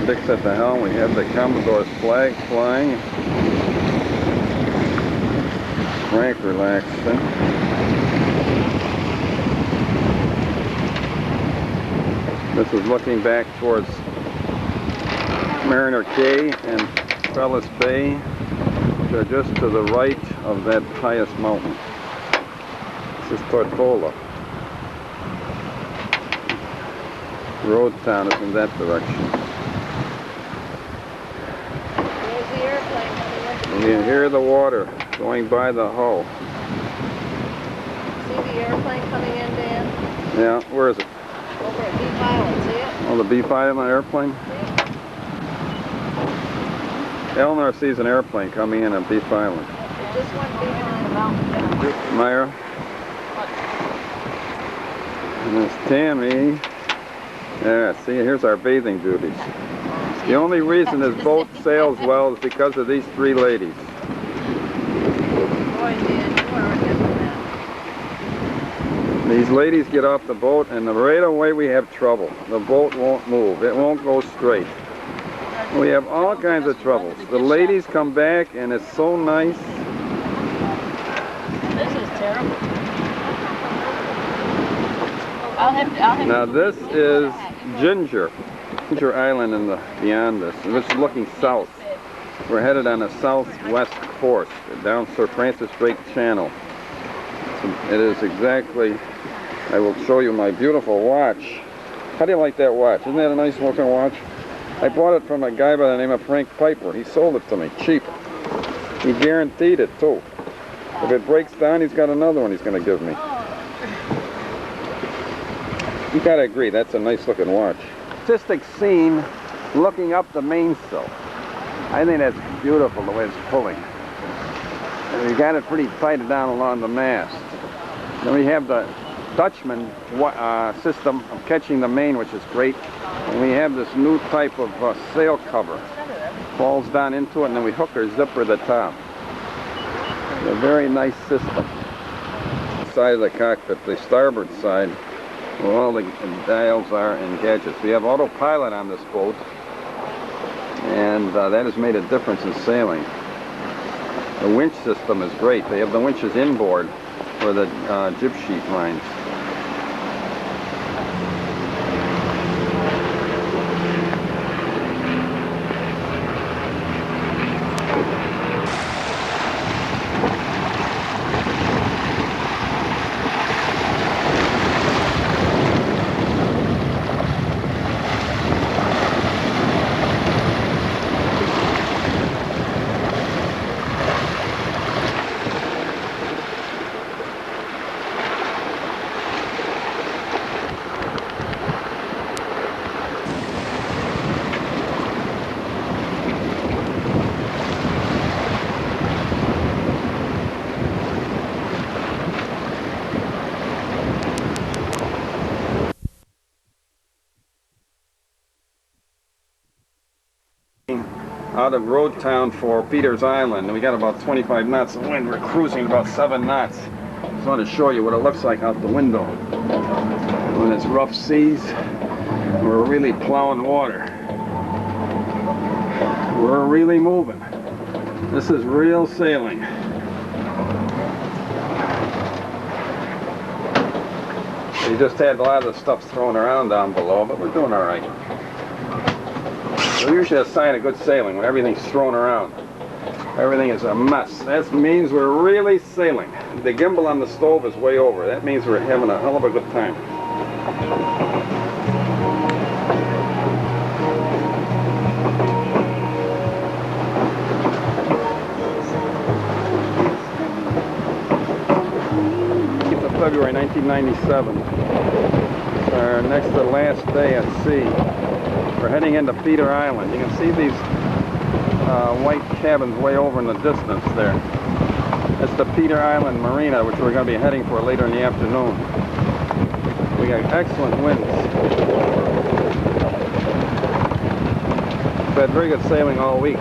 Dick's at the helm. We have the Commodore's flag flying. Frank relaxing. This is looking back towards Mariner Cay and Trellis Bay, which are just to the right of that highest mountain. This is Tortola. Road town is in that direction. There's the airplane coming in. You can hear the water going by the hull. See the airplane coming in, Dan? Yeah, where is it? Over at Beef Island, see it? Oh, the Beef Island airplane? See? Eleanor sees an airplane coming in on Beef Island. It just went behind the mountain. Myra. And there's Tammy. Yeah, see, here's our bathing duties. The only reason this boat sails well is because of these three ladies. Boy, Dan, you are a diplomat. These ladies get off the boat and right away we have trouble. The boat won't move. It won't go straight. We have all kinds of troubles. The ladies come back and it's so nice. This is terrible. Now this is Ginger Island in the beyond this. And this is looking south. We're headed on a southwest course down Sir Francis Drake Channel. It is exactly, I will show you my beautiful watch. How do you like that watch? Isn't that a nice looking watch? I bought it from a guy by the name of Frank Piper. He sold it to me cheap. He guaranteed it too. If it breaks down, he's got another one he's going to give me. You gotta agree, that's a nice looking watch. Artistic scene looking up the mainsail. I think that's beautiful the way it's pulling. And we got it pretty tighted down along the mast. Then we have the Dutchman system of catching the main, which is great. And we have this new type of sail cover. Falls down into it and then we hook our zipper at the top. It's a very nice system. Side of the cockpit, the starboard side, where all the dials are and gadgets. We have autopilot on this boat, and that has made a difference in sailing. The winch system is great. They have the winches inboard for the jib sheet lines. Out of road town for Peter's Island, and we got about 25 knots of wind. We're cruising about 7 knots. Just want to show you what it looks like out the window. When it's rough seas, we're really plowing water. We're really moving. This is real sailing. We just had a lot of the stuff thrown around down below, but we're doing all right. So usually a sign of good sailing when everything's thrown around. Everything is a mess. That means we're really sailing. The gimbal on the stove is way over. That means we're having a hell of a good time. February 1997. It's our next to last day at sea. We're heading into Peter Island. You can see these white cabins way over in the distance there. That's the Peter Island Marina, which we're going to be heading for later in the afternoon. We got excellent winds. We've had very good sailing all week.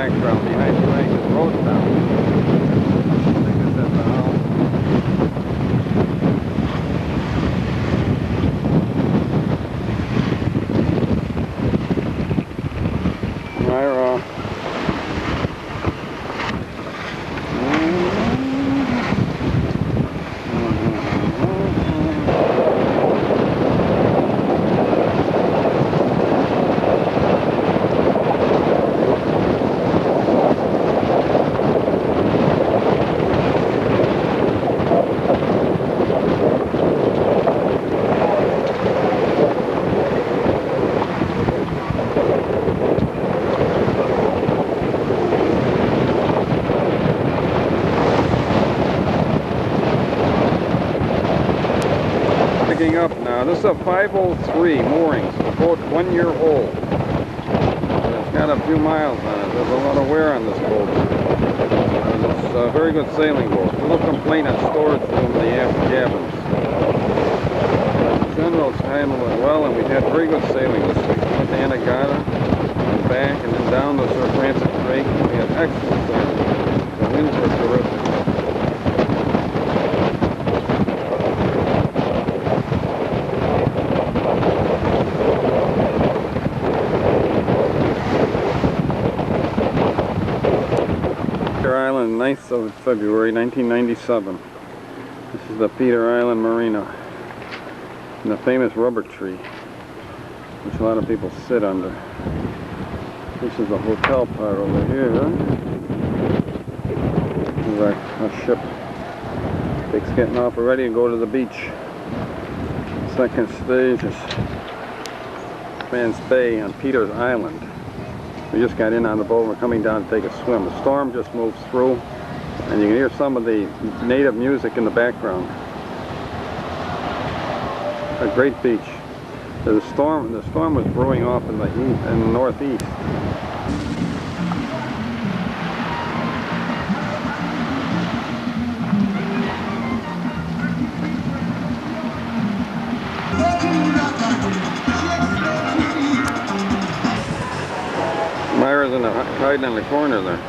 background behind the Rankin Road now. I think it's at the house. Myra. Up now. This is a 503 moorings, about 1 year old. It's got a few miles on it. There's a lot of wear on this boat. And it's a very good sailing boat. No complaint on storage room in the aft cabins. The generals handle it well, and we've had very good sailing this week. We went to Anegada and back, and then down to Sir Francis Drake. We had excellent sailing. The winds were terrific. Island, 9th of February 1997. This is the Peter Island Marina and the famous rubber tree, which a lot of people sit under. This is the hotel part over here. This is our ship. Big's getting off. We're ready to go to the beach. Second stage is Man's Bay on Peter's Island. We just got in on the boat. We're coming down to take a swim. The storm just moves through, and you can hear some of the native music in the background. A great beach. The storm was brewing off in the northeast. Myra's hiding in the corner there.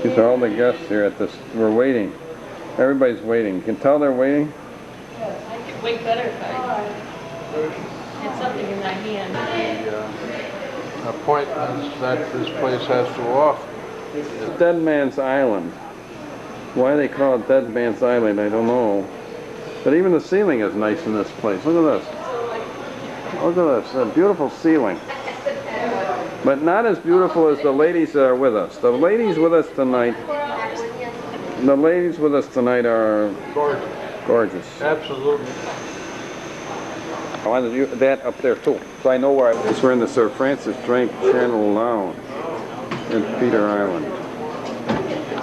These are all the guests here at this. We're waiting. Everybody's waiting. You can tell they're waiting. Yes, I could wait better if I had something in my hand. The appointments that this place has to offer. It's Dead Man's Island. Why they call it Dead Man's Island, I don't know. But even the ceiling is nice in this place. Look at this. Look at this. A beautiful ceiling. But not as beautiful as the ladies that are with us. The ladies with us tonight. The ladies with us tonight are gorgeous. Absolutely. I wanted that up there too, so I know where I was. We're in the Sir Francis Drake Channel Lounge in Peter Island.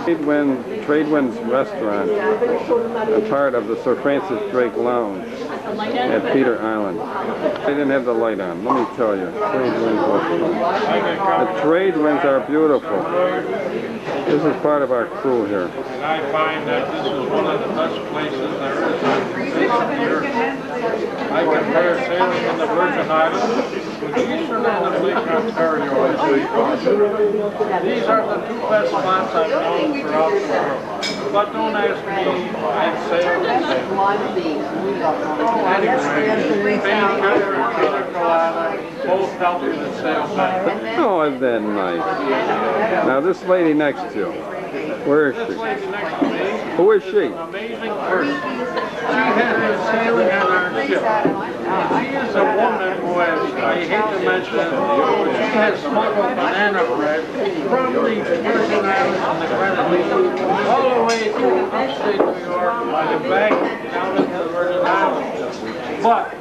Tradewind's restaurant, a part of the Sir Francis Drake Lounge at Peter Island. They didn't have the light on, let me tell you. Tradewind's restaurant. The Tradewinds are beautiful. This is part of our crew here. And I find that this is one of the best places there is. I compare sailing in the Virgin Islands with Eastern and the Lake Ontario. These are the two best spots I've known throughout the world. But don't ask me, I've sailed and anyway, Vancouver and Pina Colada both helped me to sail better. Oh, isn't that nice? Now this lady next to you, Where is This she? lady next to me Who is she? an amazing person. She has been sailing on our ship. She is a woman who has, I hate to mention it, but she has smuggled banana bread from the Virgin Islands and the Grenadines all the way to upstate New York by the bank down into the Virgin Islands. But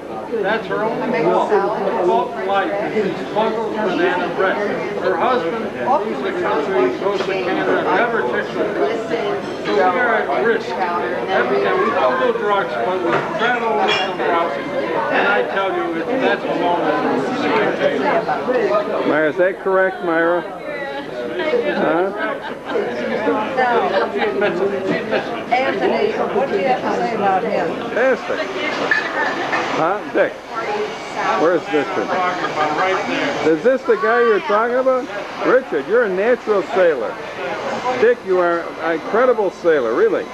that's her only fault in life, is she smuggles banana bread. Her husband leaves the country, goes to Canada, never takes her. So we are at risk. Every day we don't do drugs, but we travel with some drugs. And I tell you, that's alone as a sign. Myra, is that correct, Myra? Huh? She admits it. She admits it. Anthony, what do you have to say about him? Fantastic. Huh? Dick? Where's Richard? Talking about right there. Is this the guy you're talking about? Richard, you're a natural sailor. Dick, you are an incredible sailor, really.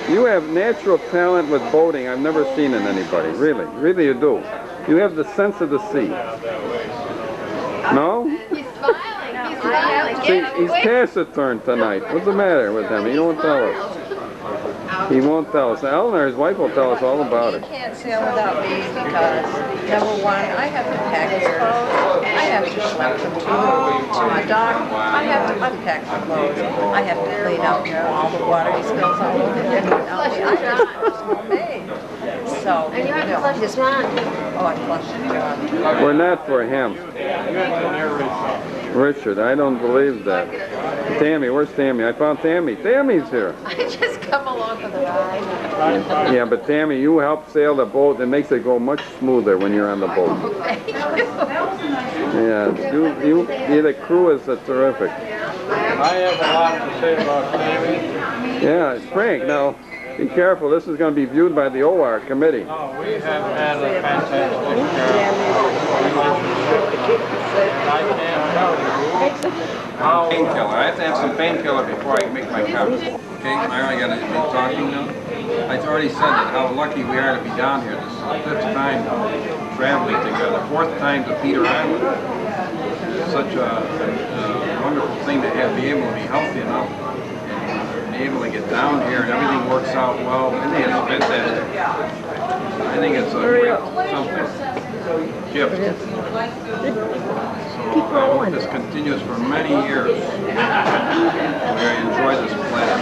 You have natural talent with boating I've never seen in anybody, really. Really you do. You have the sense of the sea. No? He's smiling. He's smiling. See, he's taciturn tonight. What's the matter with him? He won't tell us. He won't tell us. Eleanor, his wife, will tell us all about it. You can't sail without me because, number one, I have to pack his clothes. I have to schlep them to my dock. I have to unpack the clothes. I have to clean up all the water he spills all over him. I'm just a personal maid. So, And you have to flush his pond. Oh, I flush it. We're not for him. Richard, I don't believe that. Tammy, where's Tammy? I found Tammy. Tammy's here. I just come along for the ride. Yeah, but Tammy, you help sail the boat. It makes it go much smoother when you're on the boat. Thank you. Yeah, the crew is terrific. I have a lot to say about Tammy. Yeah, Frank, now, be careful. This is going to be viewed by the OR committee. Oh, we have had a fantastic relationship. I can't tell you how... Painkiller. I have to have some painkiller before I can make my coffee. Okay, Myra, I got to be talking now. I already said that how lucky we are to be down here. This is the 5th time traveling together, 4th time to Peter Island. Such a wonderful thing to be able to be healthy enough and be able to get down here and everything works out well. I think it's fantastic. I think it's a great something. Gift. So I hope this continues for many years. We enjoy this planet.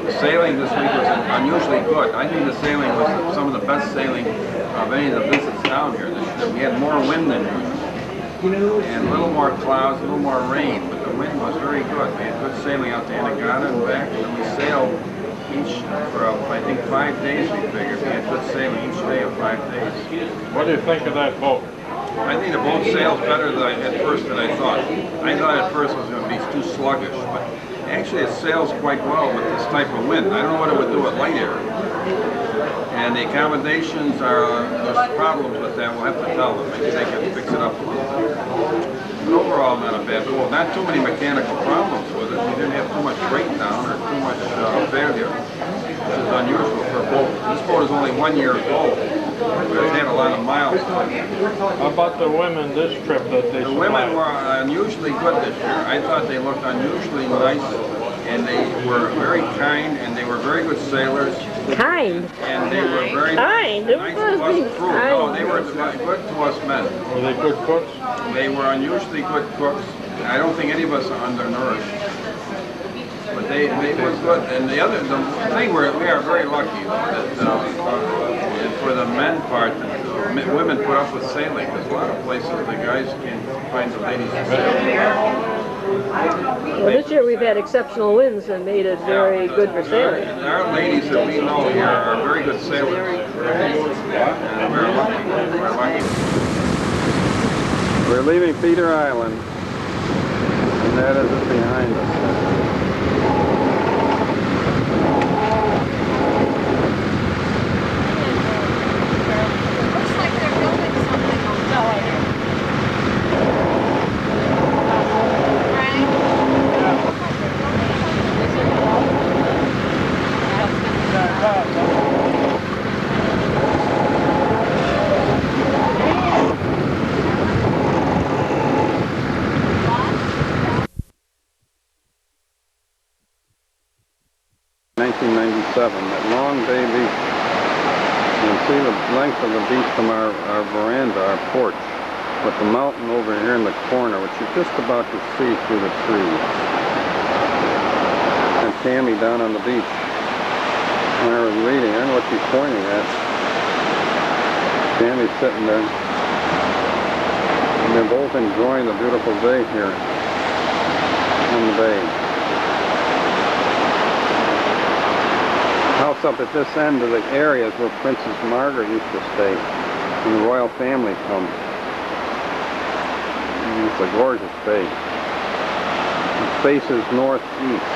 The sailing this week was unusually good. I think the sailing was some of the best sailing of any of the visits down here this year. We had more wind than usual. And a little more clouds, a little more rain, but the wind was very good. We had good sailing out to Anegada and back, and we sailed each for, I think, 5 days we figured. We had good sailing each day of 5 days. What do you think of that boat? I think the boat sails better than at first than I thought. I thought at first it was going to be too sluggish, but actually it sails quite well with this type of wind. I don't know what it would do at light air. And the accommodations there's problems with that. We'll have to tell them. Maybe they can fix it up a little bit. But overall, not a bad boat. Not too many mechanical problems with it. We didn't have too much breakdown or too much failure, which is unusual for a boat. This boat is only 1 year old, but it's had a lot of miles on it. How about the women this trip that they The women were unusually good this year. I thought they looked unusually nice, and they were very kind, and they were very good sailors. Kind. And they were very Kind. nice to us crew. No, they were good to us men. Were they good cooks? They were unusually good cooks. I don't think any of us are undernourished. But they were good. And the thing we are very lucky that for the men part, that women put up with sailing. Because a lot of places the guys can't find the ladies to sail. Well, this year we've had exceptional winds that made it very good for sailing. Our ladies that we know here are very good sailors. And we're lucky. We're lucky. We're leaving Peter Island, and that is it behind us. at Long Bay Beach. You can see the length of the beach from our veranda, our porch, with the mountain over here in the corner, which you're just about to see through the trees. And Tammy down on the beach. And I was reading, I don't know what she's pointing at. Tammy's sitting there. And they're both enjoying the beautiful day here on the bay. House up at this end of the area is where Princess Margaret used to stay when the royal family come. And it's a gorgeous bay. It faces northeast.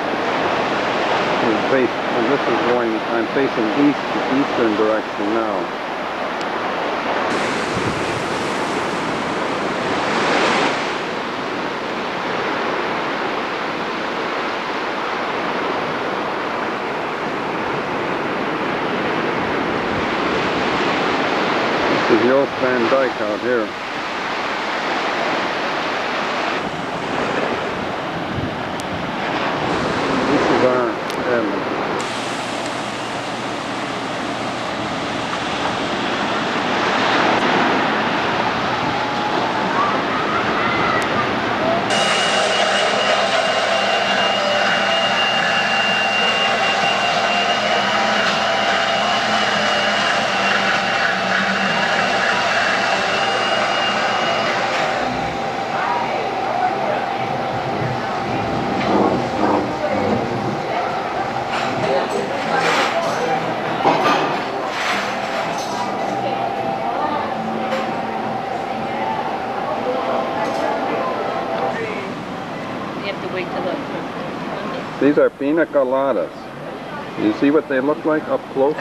And this is going, I'm facing eastern direction now. This is Joost Van Dyke out here. This is our cabin. These are pina coladas. You see what they look like up close?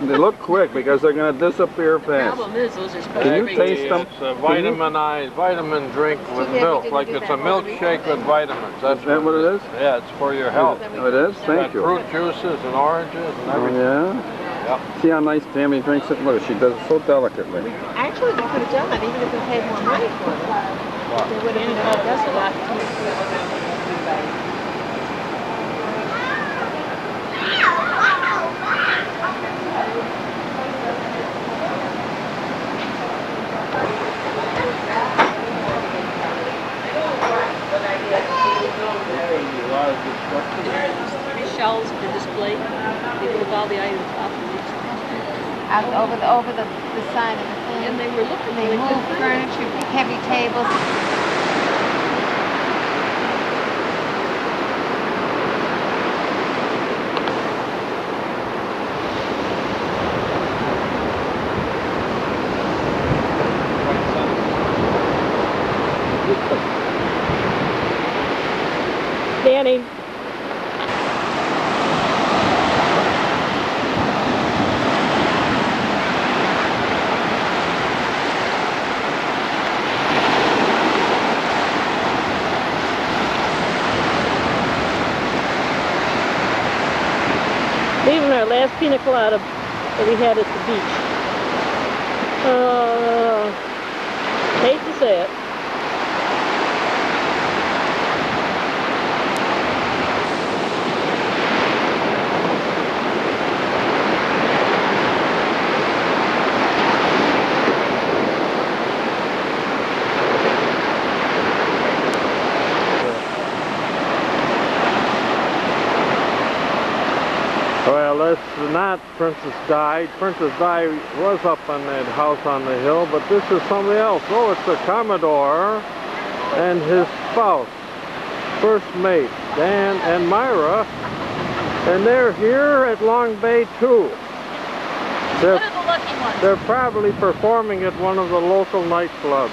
They look quick because they're going to disappear fast. Problem is, those are supposed Can you taste them? It's a vitamin drink with milk, like it's a milkshake with vitamins. That's Is that what it is? Yeah, it's for your health. Oh, it is? Thank you. Fruit juices and oranges and Oh, everything. yeah? Yep. See how nice Tammy drinks it? Look, she does it so delicately. Actually, we could have done that even if we paid more money for them. They would have been that's a lot. shelves for display. They put all the items up. Over the side of the thing. And they were looking. They move furniture, big heavy tables. Danny. Even our last pina colada that we had at the beach. Hate to say it. Well, that's not Princess Di. Princess Di was up on that house on the hill, but this is somebody else. Oh, it's the Commodore and his spouse, first mate, Dan and Myra, and they're here at Long Bay too. What are the lucky ones? They're probably performing at one of the local nightclubs.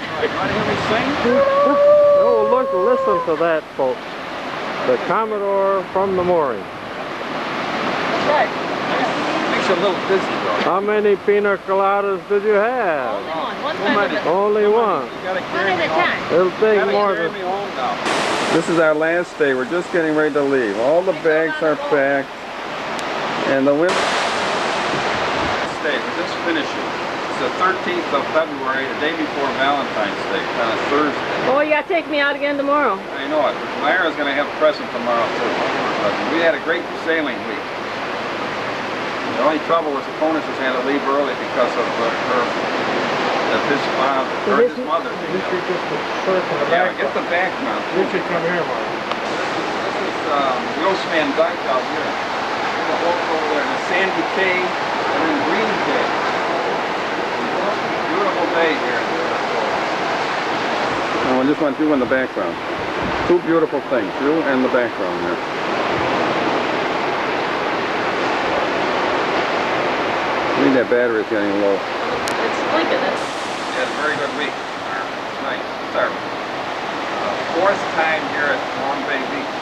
Oh, look, listen to that, folks. The Commodore from the mooring. Makes you a little dizzy though. How many pina coladas did you have? Only one. One time of Only one. one at a time. It'll take more than... This is our last day. We're just getting ready to leave. All the bags are packed. And the women... Day. We're just finishing. It's the 13th of February, the day before Valentine's Day, on a Thursday. Oh, you gotta take me out again tomorrow. I know it. Myra's going to have a present tomorrow too. We had a great sailing week. The only trouble was the Ponuses had to leave early because of his father, or his mother. Richard, just the shirt from the Yeah, back. get the background. Richard, come here, Mark. This is Yost Van Dyke out here. There's a boat over there, the Sandy Cay and then Green Cay. Beautiful day here. Oh, I just want you in the background. Two beautiful things, you and the background there. I think that battery's getting low. It's blinking. We had a very good week. It's nice. It's our fourth time here at Long Bay Beach.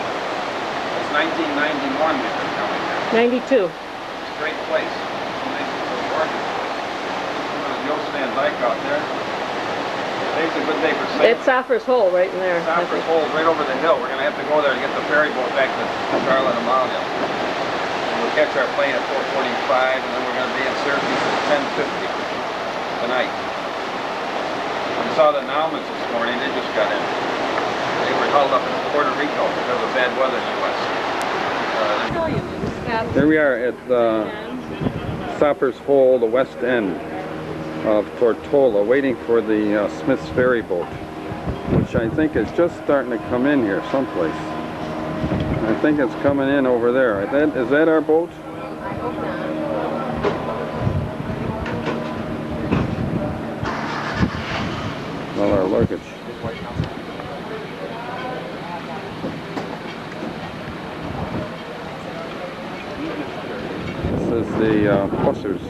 It's 1991 we've been coming here. 92. It's a great place. It's nice. It's gorgeous. There's Yost Van Dyke out there. Today's a good day for sailing. It's Soffer's Hole right in there. Soffer's Hole right over the hill. We're going to have to go there to get the ferry boat back to Charlotte Amalia. And we'll catch our plane at 4:45, and then we're going to be in Syracuse at 10:50 tonight. We saw the Naumans this morning. They just got in. They were held up in Puerto Rico because of bad weather in the U.S. Here we are at Soffer's Hole, the west end of Tortola, waiting for the Smith's ferry boat, which I think is just starting to come in here someplace. I think it's coming in over there. Is that our boat? I hope not. Well, our luggage. This is the Hussars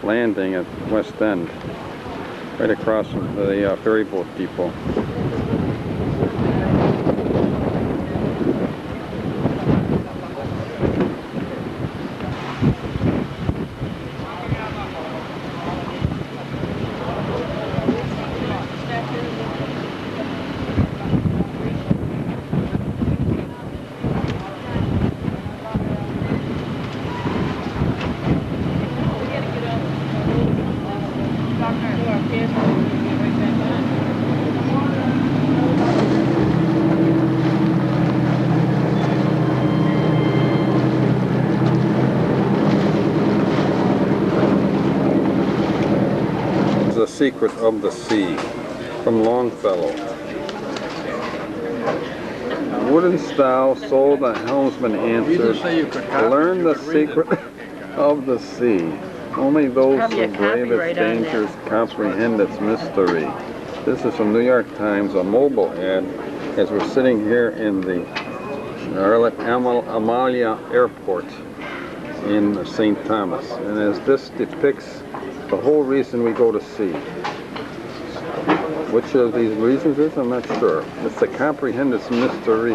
landing at West End, right across from the ferry boat depot. The Secret of the Sea from Longfellow. Wouldn't thou, so the helmsman answered, learn the secret of the sea. Only those who brave its dangers comprehend its mystery. This is from New York Times, a mobile ad, as we're sitting here in the Charlotte Amalia Airport in St. Thomas. And as this depicts the whole reason we go to sea. Which of these reasons is, I'm not sure. It's to comprehend its mystery.